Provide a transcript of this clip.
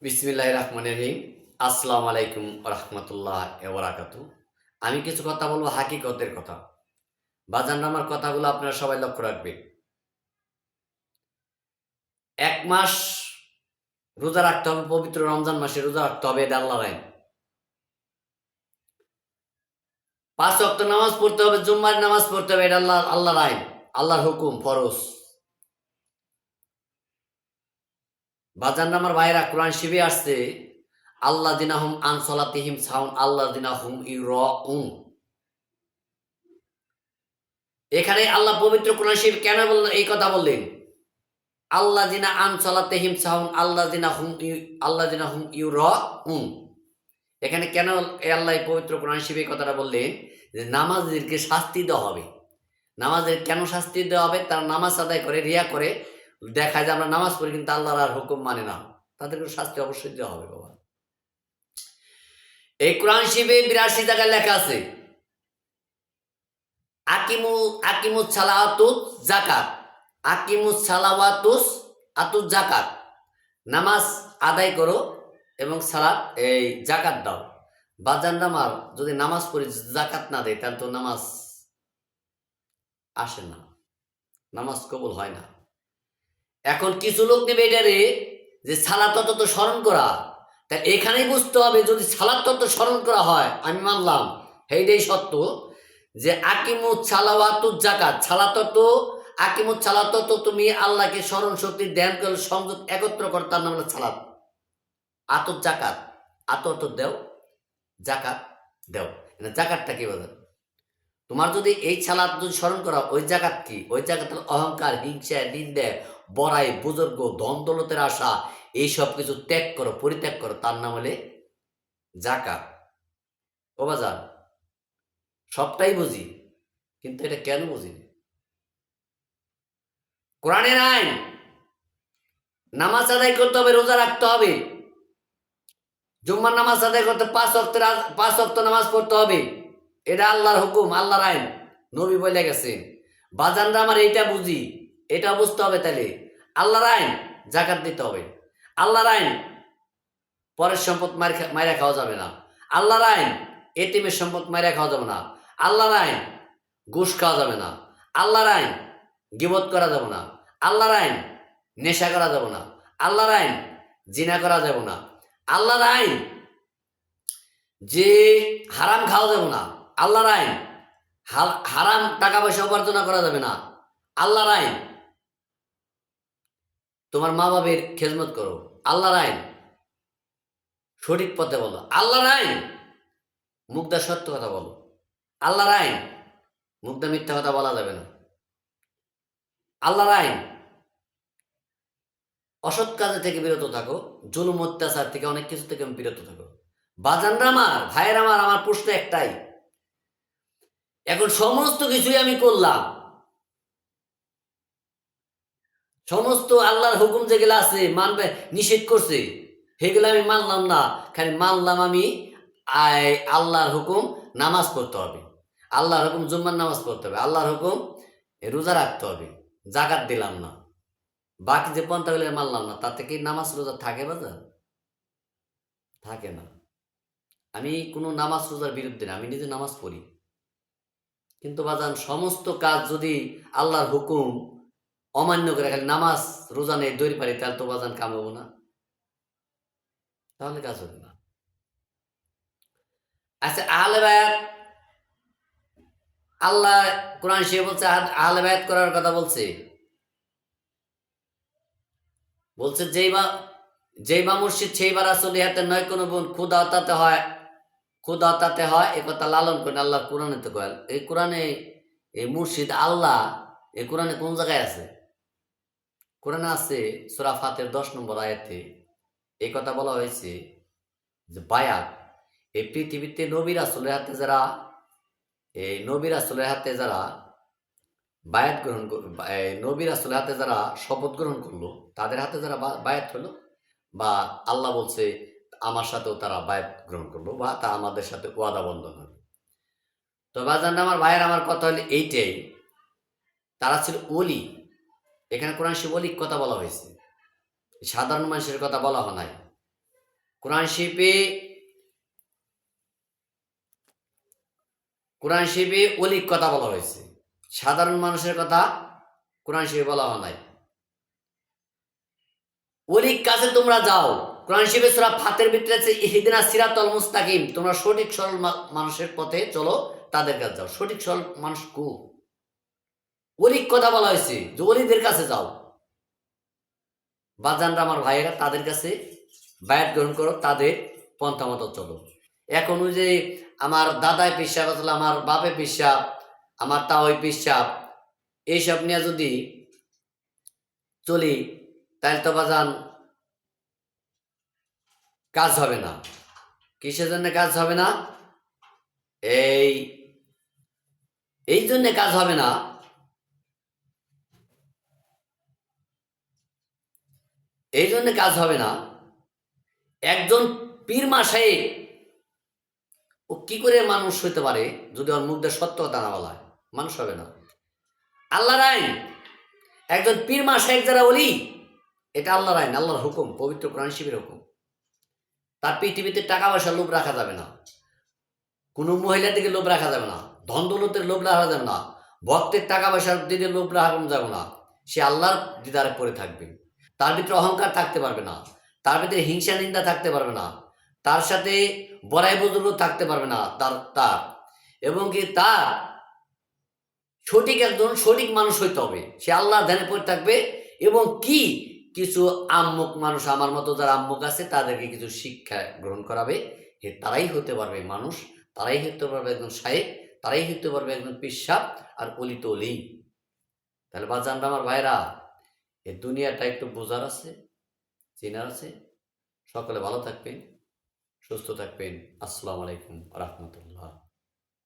বিসমিল্লাহির রহমানির রহিম। আসসালামু আলাইকুম রহমতুল্লাহ বারাকাতু। আমি কিছু কথা বলবো হাকিকতের কথা। বাজান আমার কথাগুলো আপনারা সবাই লক্ষ্য রাখবেন। ১ মাস রোজা রাখতে হবে, পবিত্র রমজান মাসে রোজা রাখতে হবে, এটা আল্লাহর আইন। ৫ ওয়াক্ত নামাজ পড়তে হবে, জুম্মার নামাজ পড়তে হবে, এটা আল্লাহর আইন, আল্লাহর হুকুম, ফরজ। বাজান আমার ভাইরা, কোরআন শিবে আসছে আল্লাহ দিনাহুম আন সলাতিহিম সাউন আল্লাহ দিনাহুম ইউরাউন। এখানে আল্লাহ পবিত্র কোরআন শরীফ কেন বললেন, এই কথা বললেন? আল্লাহ দিনা আন সলাতেহিম সাহুন আল্লাহ দিনা হুম ইউরাউন। এখানে কেন এই আল্লাহ পবিত্র কোরআন শরীফে এই কথাটা বললেন যে নামাজদেরকে শাস্তি দেওয়া হবে। নামাজের কেন শাস্তি দেওয়া হবে? তারা নামাজ আদায় করে, রিয়া করে, দেখায় যে আমরা নামাজ পড়ি কিন্তু আল্লাহর আর হুকুম মানে না, তাদেরকে শাস্তি অবশ্যই দেওয়া হবে। বাবা, এই কোরআন শরীফে ৮২ জায়গায় লেখা আছে আকিমুস সালাওয়াতুস যাকাত, আকিমুস সালাওয়াতুস আতুস যাকাত, নামাজ আদায় করো এবং সালাত এই যাকাত দাও। বাজান আমার যদি নামাজ পড়ি যাকাত না দেয় তাহলে তো নামাজ আসে না, নামাজ কবুল হয় না। এখন কিছু লোক নেবে এটারে যে সালাত তত স্মরণ করা, তাই এখানেই বুঝতে হবে যদি সালাত তত স্মরণ করা হয়, আমি মানলাম সেইটাই সত্য যে আকিমুত সালাওয়াতুজ যাকাত, সালাত তো আকিমুত সালাত তো তুমি আল্লাহকে স্মরণ শক্তি ধ্যান করে সংযত একত্র কর, তার নাম হলো সালাত। আতর জাকাত, আতর তো দেও, জাকাত দেও। জাকাতটা কি বলে? তোমার যদি এই সালাত যদি স্মরণ করা, ওই জাকাত কি? ওই জাকাত হলো অহংকার, হিংসা, নিন্দে, বড়াই, বুজুর্গ, ধন দৌলতের আশা, এইসব কিছু ত্যাগ করো, পরিত্যাগ করো, তার নাম হলে জাকাত। ও বাজার, সবটাই বুঝি কিন্তু এটা কেন বুঝি? কোরআনের আইন, নামাজ আদায় করতে হবে, রোজা রাখতে হবে, জুম্মার নামাজ আদায় করতে ৫ ওয়াক্ত নামাজ পড়তে হবে, এটা আল্লাহর হুকুম, আল্লাহর আইন, নবী বলে গেছেন। বাজানরা আমার এইটা বুঝি, এটা বুঝতে হবে। তাহলে আল্লাহর আইন, জাকাত দিতে হবে। আল্লাহর আইন, পরের সম্পদ মাইরা খাওয়া যাবে না। আল্লাহর আইন, এতিমের সম্পদ মাইরা খাওয়া যাবে না। আল্লাহর আইন, ঘুষ খাওয়া যাবে না। আল্লাহর আইন, গিবত করা যাবে না। আল্লাহর আইন, নেশা করা যাবে না। আল্লাহর আইন, জিনা করা যাবে না। আল্লাহর আইন, যে হারাম খাওয়া যাবে না। আল্লাহর আইন, হারাম টাকা পয়সা উপার্জন করা যাবে না। আল্লাহর আইন, তোমার মা বাবার খেদমত করো। আল্লাহর আইন, সঠিক পথে বলো। আল্লাহর আইন, মুখদা সত্য কথা বলো। আল্লাহর আইন, মুখদা মিথ্যা কথা বলা যাবে না। আল্লাহর আইন, অসৎ কাজে থেকে বিরত থাকো, জুলুম অত্যাচার থেকে অনেক কিছু থেকে বিরত থাকো। বাজানরা আমার, ভাইয়ের আমার, আমার প্রশ্ন একটাই, এখন সমস্ত কিছুই আমি করলাম, সমস্ত আল্লাহর হুকুম যেগুলো আছে মানবে নিষেধ করছে সেগুলো আমি মানলাম না, খালি মানলাম আমি আল্লাহর হুকুম নামাজ পড়তে হবে, আল্লাহর হুকুম জুম্মার নামাজ পড়তে হবে, আল্লাহর হুকুম রোজা রাখতে হবে, জাকাত দিলাম না, বাকি যে পন্থাগুলো মানলাম না, তাতে কি নামাজ রোজা থাকে? বাজার থাকে না। আমি কোনো নামাজ রোজার বিরুদ্ধে না, আমি নিজে নামাজ পড়ি, কিন্তু বাজান সমস্ত কাজ যদি আল্লাহর হুকুম অমান্য করে খালি নামাজ রোজা নেই দৈরি পারি, তাহলে তো বাজান কামাবো না, তাহলে কাজ হবে না। আচ্ছা, আহলে বায়াত, আল্লাহ কোরআন শরীফে বলছে আহলে বায়াত করার কথা বলছে, বলছে যেই বা মুর্শিদ সেই বা রাসূল ইহাতে নয় কোনো বোন খুদা হতাতে হয়, এ কথা লালন করেন। আল্লাহ কোরআনে তো কয়, এই কোরআনে এই মুর্শিদ আল্লাহ, এই কোরআনে কোন জায়গায় আছে? কোরআনে আছে সূরা ফাতির ১০ নম্বর আয়াতে এই কথা বলা হয়েছে যে বায়াত, এই পৃথিবীতে নবী রাসূলের হাতে যারা, এই নবী রাসূলের হাতে যারা বায়াত গ্রহণ নবী রাসূলের হাতে যারা শপথ গ্রহণ করলো, তাদের হাতে যারা বায়াত হলো, বা আল্লাহ বলছে আমার সাথেও তারা বায়াত গ্রহণ করলো, বা তা আমাদের সাথে ওয়াদা বন্ধন হলো। তো বাজান আমার ভাইয়ের, আমার কথা হলো এইটাই, তারা ছিল ওলি। এখানে কোরআন শরীফে ওলির কথা বলা হয়েছে, সাধারণ মানুষের কথা বলা হয় নাই। কোরআন শরীফে অলির কথা বলা হয়েছে, সাধারণ মানুষের কথা কোরআন শরীফে বলা হয় নাই। অলির কাছে তোমরা যাও, কোরআন শরীফে সূরা ফাতের ভিতরে আছে ইহদিনাস সিরাতাল মুস্তাকিম, তোমরা সঠিক সরল মানুষের পথে চলো, তাদের কাছে যাও। সঠিক সরল মানুষ কু? অলির কথা বলা হয়েছে যে অলিদের কাছে যাও। বাজানরা আমার ভাইয়েরা, তাদের কাছে বায়াত গ্রহণ করো, তাদের পন্থা মতো চলো। এখন ওই যে আমার দাদায় পিসাব আসলে, আমার বাপে পিসাব, আমার তাওই পিসাব, এইসব নিয়ে যদি চলি তাহলে তো বাজান কাজ হবে না। কিসের জন্য কাজ হবে না? এই জন্য কাজ হবে না, এই জন্য কাজ হবে না। একজন পীর মাসায়ে ও কি করে মানুষ হইতে পারে যদি ওর মুখ দিয়ে সত্য কথা না বলা হয়? মানুষ হবে না। আল্লাহর আইন, একজন পীর মাসায়েক যারা ওলি, এটা আল্লাহর আইন, আল্লাহর হুকুম, পবিত্র কোরআন শরীফের হুকুম। তার পৃথিবীতে টাকা পয়সার লোভ রাখা যাবে না, কোনো মহিলার দিকে লোভ রাখা যাবে না, ধন দৌলতের লোভ রাখা যাবে না, ভক্তের টাকা পয়সার দিকে লোভ রাখা যাবে না। সে আল্লাহর দিদারে পড়ে থাকবে। তার ভিতরে অহংকার থাকতে পারবে না, তার ভিতরে হিংসা নিন্দা থাকতে পারবে না, তার সাথে বড়াই বদলও থাকতে পারবে না তার এবং কি তার একজন সঠিক মানুষ হইতে হবে। সে আল্লাহর ধ্যানে পড়ে থাকবে এবং কি কিছু আম্মুক মানুষ, আমার মতো যারা আম্মুক আছে, তাদেরকে কিছু শিক্ষা গ্রহণ করাবে। তারাই হতে পারবে মানুষ, তারাই হতে পারবে একজন শায়েখ, তারাই হতে পারবে একজন পিসাব আর অলি তো অলি। তাহলে বাজানরা আমার ভাইরা, এই দুনিয়াটা একটু বোঝার আছে, চেনার আছে। সকলে ভালো থাকবেন, সুস্থ থাকবেন। আসসালামু আলাইকুম রহমতুল্লাহ।